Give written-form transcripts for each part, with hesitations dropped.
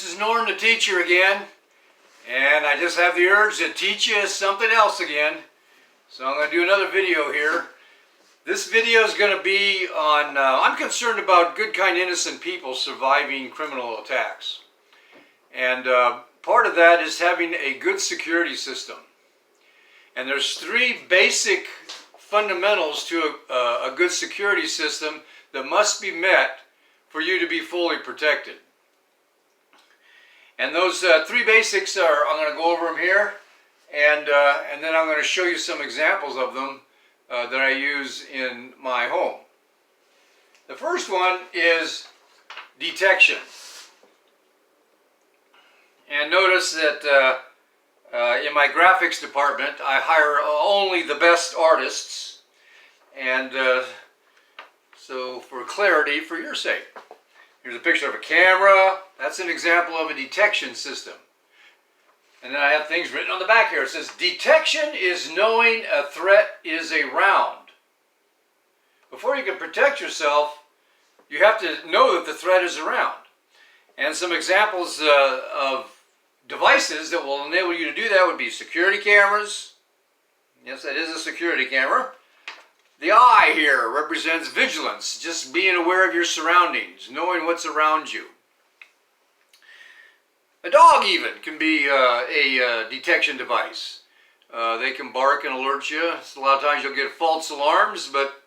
This is Norm the teacher again, and I just have the urge to teach you something else again. So I'm going to do another video here. This video is going to be on, I'm concerned about good, kind, innocent people surviving criminal attacks. And part of that is having a good security system. And there's three basic fundamentals to a good security system that must be met for you to be fully protected. And those three basics are, I'm going to go over them here, and then I'm going to show you some examples of them that I use in my home. The first one is detection. And notice that in my graphics department, I hire only the best artists, and so for clarity, for your sake. Here's a picture of a camera. That's an example of a detection system. And then I have things written on the back here. It says, detection is knowing a threat is around. Before you can protect yourself, you have to know that the threat is around. And some examples of devices that will enable you to do that would be security cameras. Yes, that is a security camera. The eye here represents vigilance, just being aware of your surroundings, knowing what's around you. A dog even can be a detection device. They can bark and alert you. A lot of times you'll get false alarms, but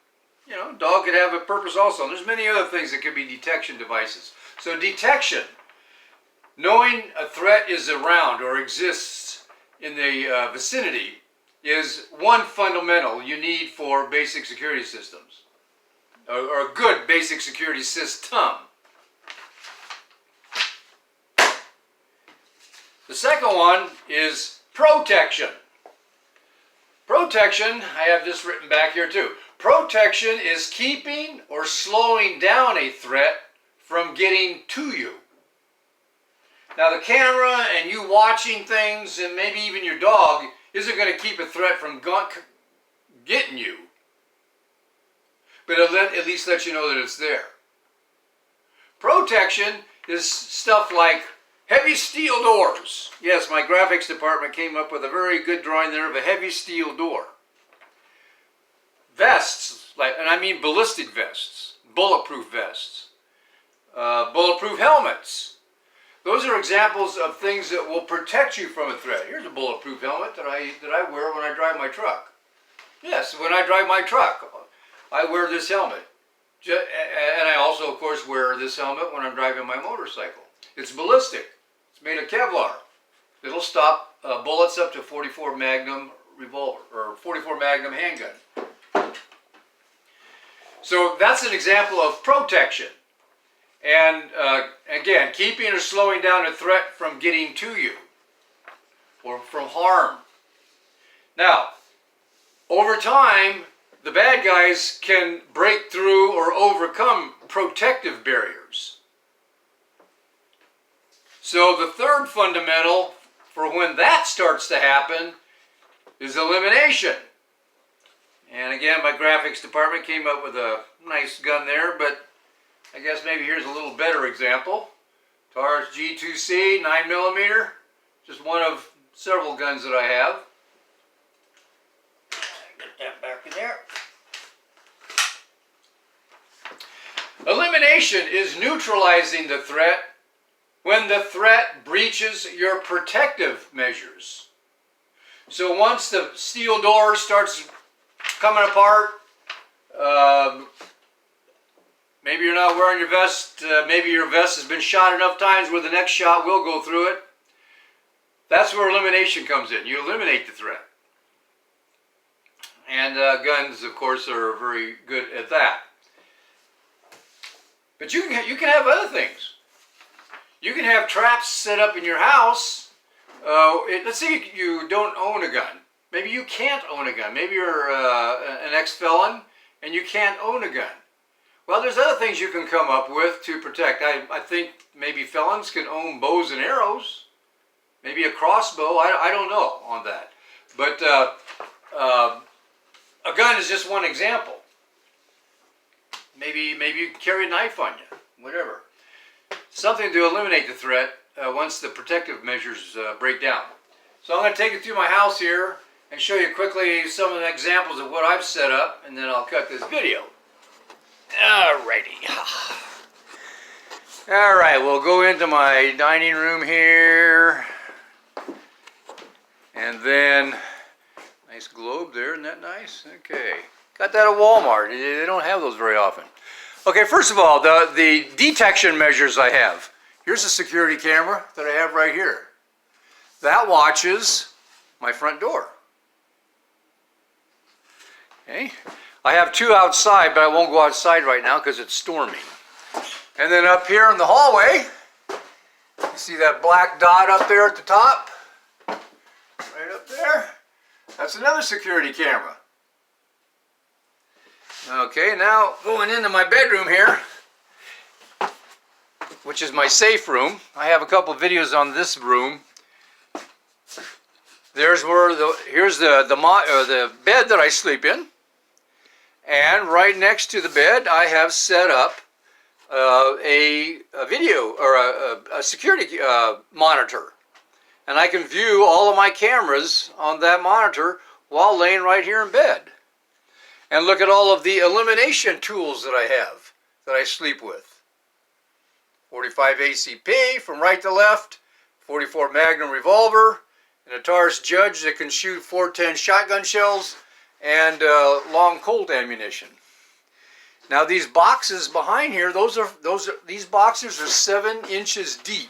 you know, a dog could have a purpose also. And there's many other things that could be detection devices. So detection, knowing a threat is around or exists in the vicinity, is one fundamental you need for basic security systems, or a good basic security system. The second one is protection. Protection, I have this written back here too. Protection is keeping or slowing down a threat from getting to you. Now the camera and you watching things and maybe even your dog isn't going to keep a threat from getting you. But it'll at least let you know that it's there. Protection is stuff like heavy steel doors. Yes, my graphics department came up with a very good drawing there of a heavy steel door. Vests, and I mean ballistic vests, bulletproof vests, bulletproof helmets. Those are examples of things that will protect you from a threat. Here's a bulletproof helmet that I wear when I drive my truck. Yes, when I drive my truck, I wear this helmet. And I also, of course, wear this helmet when I'm driving my motorcycle. It's ballistic. It's made of Kevlar. It'll stop bullets up to 44 Magnum revolver, or 44 Magnum handgun. So that's an example of protection. And again, keeping or slowing down a threat from getting to you or from harm. Now, over time, the bad guys can break through or overcome protective barriers. So the third fundamental for when that starts to happen is elimination. And again, my graphics department came up with a nice gun there, but I guess maybe here's a little better example. Taurus G2C, 9mm, just one of several guns that I have. Get that back in there. Elimination is neutralizing the threat when the threat breaches your protective measures. So once the steel door starts coming apart, maybe you're not wearing your vest, maybe your vest has been shot enough times where the next shot will go through it. That's where elimination comes in. You eliminate the threat. And guns, of course, are very good at that. But you can have other things. You can have traps set up in your house. Let's say you don't own a gun. Maybe you can't own a gun. Maybe you're an ex-felon and you can't own a gun. Well, there's other things you can come up with to protect. I think maybe felons can own bows and arrows. Maybe a crossbow. I don't know on that. But a gun is just one example. Maybe you carry a knife on you. Whatever. Something to eliminate the threat once the protective measures break down. So I'm going to take you through my house here and show you quickly some of the examples of what I've set up, and then I'll cut this video. Alrighty. Alright, we'll go into my dining room here. And then, nice globe there, isn't that nice? Okay. Got that at Walmart. They don't have those very often. Okay, first of all, the detection measures I have. Here's a security camera that I have right here. That watches my front door. Okay. I have two outside, but I won't go outside right now because it's storming. And then up here in the hallway, you see that black dot up there at the top? Right up there. That's another security camera. Okay, now going into my bedroom here, which is my safe room. I have a couple of videos on this room. Here's the bed that I sleep in. And right next to the bed, I have set up a video or a security monitor. And I can view all of my cameras on that monitor while laying right here in bed. And look at all of the elimination tools that I have, that I sleep with. 45 ACP from right to left, 44 Magnum revolver, an Taurus Judge that can shoot 410 shotgun shells, and long Colt ammunition. Now these boxes behind here, these boxes are 7 inches deep,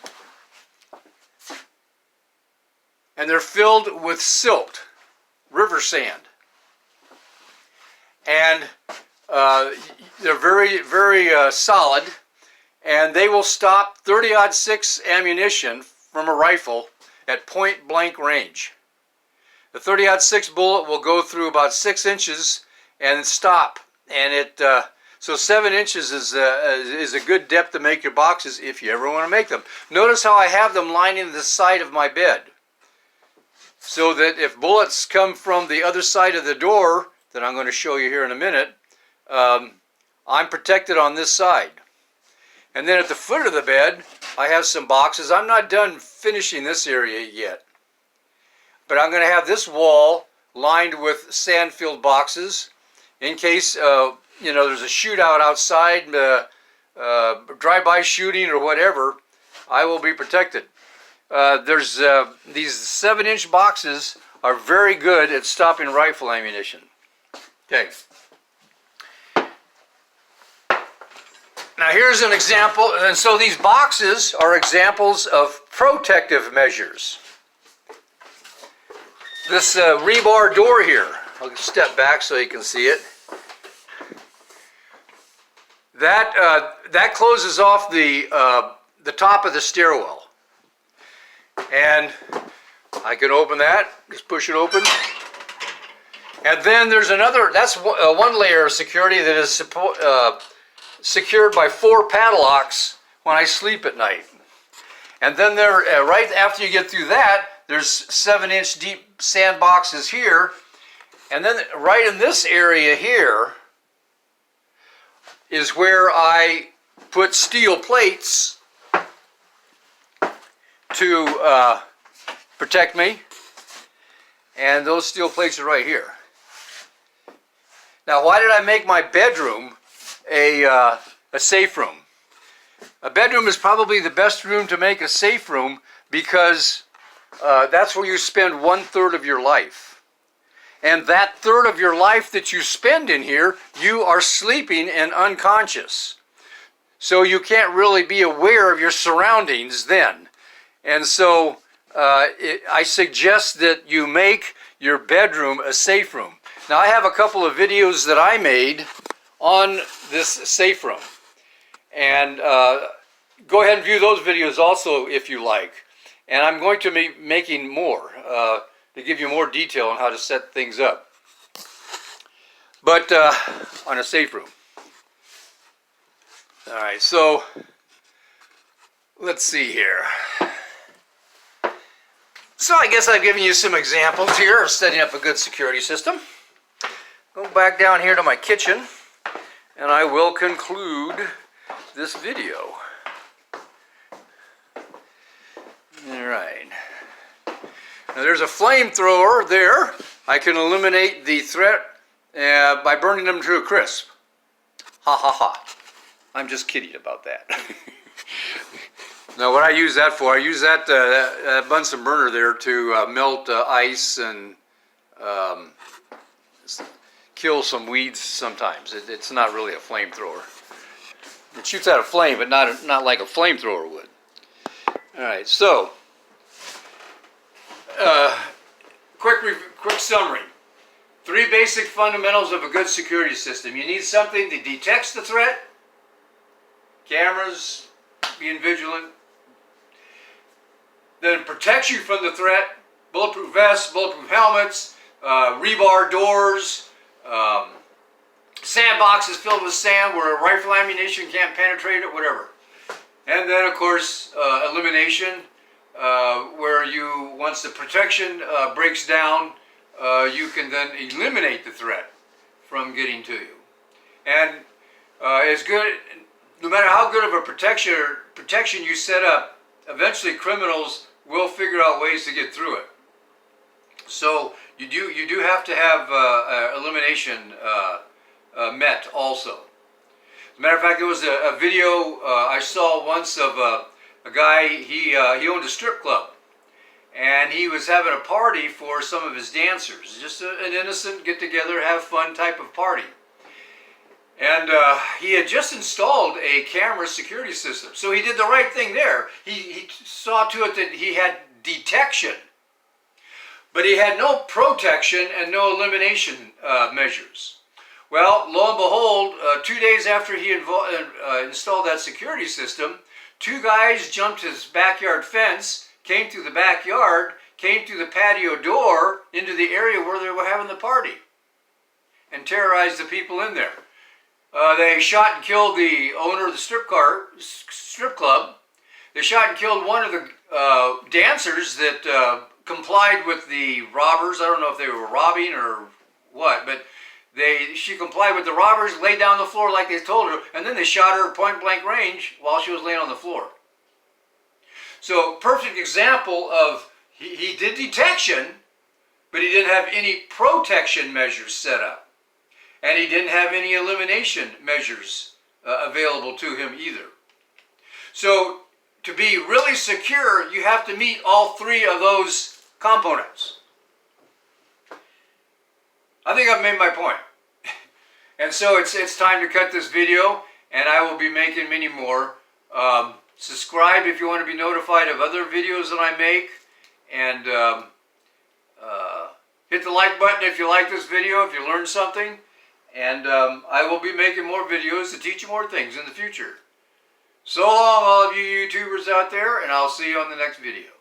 and they're filled with silt, river sand, and they're very, very solid, and they will stop .30-06 ammunition from a rifle at point blank range. The .30-06 bullet will go through about 6 inches and stop, and so 7 inches is a good depth to make your boxes if you ever want to make them. Notice how I have them lining the side of my bed, so that if bullets come from the other side of the door, that I'm going to show you here in a minute, I'm protected on this side. And then at the foot of the bed, I have some boxes. I'm not done finishing this area yet, but I'm going to have this wall lined with sand-filled boxes in case there's a shootout outside, drive-by shooting or whatever. I will be protected. These 7-inch boxes are very good at stopping rifle ammunition. Okay. Now here's an example, and so these boxes are examples of protective measures. This rebar door here, I'll step back so you can see it. That closes off the top of the stairwell, and I can open that. Just push it open, and then there's another. That's one layer of security that is secured by 4 padlocks when I sleep at night. And then there, right after you get through that, there's 7-inch deep sand boxes here, and then right in this area here is where I put steel plates to protect me, and those steel plates are right here. Now, why did I make my bedroom a safe room? A bedroom is probably the best room to make a safe room because that's where you spend 1/3 of your life. And that third of your life that you spend in here, you are sleeping and unconscious. So you can't really be aware of your surroundings then. And so I suggest that you make your bedroom a safe room. Now I have a couple of videos that I made on this safe room. And go ahead and view those videos also if you like. And I'm going to be making more to give you more detail on how to set things up. But on a safe room. Alright, so let's see here. So I guess I've given you some examples here of setting up a good security system. Go back down here to my kitchen and I will conclude this video. Alright. Now there's a flamethrower there. I can eliminate the threat by burning them to a crisp. Ha ha ha. I'm just kidding about that. Now what I use that for, I use that Bunsen burner there to melt ice and kill some weeds sometimes. It's not really a flamethrower. It shoots out a flame, but not like a flamethrower would. Alright, so quick summary. 3 basic fundamentals of a good security system. You need something that detects the threat. Cameras, being vigilant. Then protects you from the threat. Bulletproof vests, bulletproof helmets, rebar doors, sandboxes filled with sand where rifle ammunition can't penetrate it, whatever. And then, of course, elimination, where you, once the protection breaks down, you can then eliminate the threat from getting to you. And it's good, no matter how good of a protection you set up, eventually criminals will figure out ways to get through it. So you do have to have elimination met also. As a matter of fact, there was a video I saw once of a guy, he owned a strip club. And he was having a party for some of his dancers. Just an innocent get-together, have fun type of party. And he had just installed a camera security system. So he did the right thing there. He saw to it that he had detection. But he had no protection and no elimination measures. Well, lo and behold, 2 days after he installed that security system, 2 guys jumped his backyard fence, came through the backyard, came through the patio door into the area where they were having the party, and terrorized the people in there. They shot and killed the owner of the strip club. They shot and killed one of the dancers that complied with the robbers. I don't know if they were robbing or what, but she complied with the robbers, laid down on the floor like they told her, and then they shot her at point blank range while she was laying on the floor. So, perfect example of he did detection, but he didn't have any protection measures set up. And he didn't have any elimination measures available to him either. So, to be really secure, you have to meet all 3 of those components. I think I've made my point. And so it's time to cut this video, and I will be making many more. Subscribe if you want to be notified of other videos that I make, and hit the like button if you like this video, if you learned something, and I will be making more videos to teach you more things in the future. So long, all of you YouTubers out there, and I'll see you on the next video.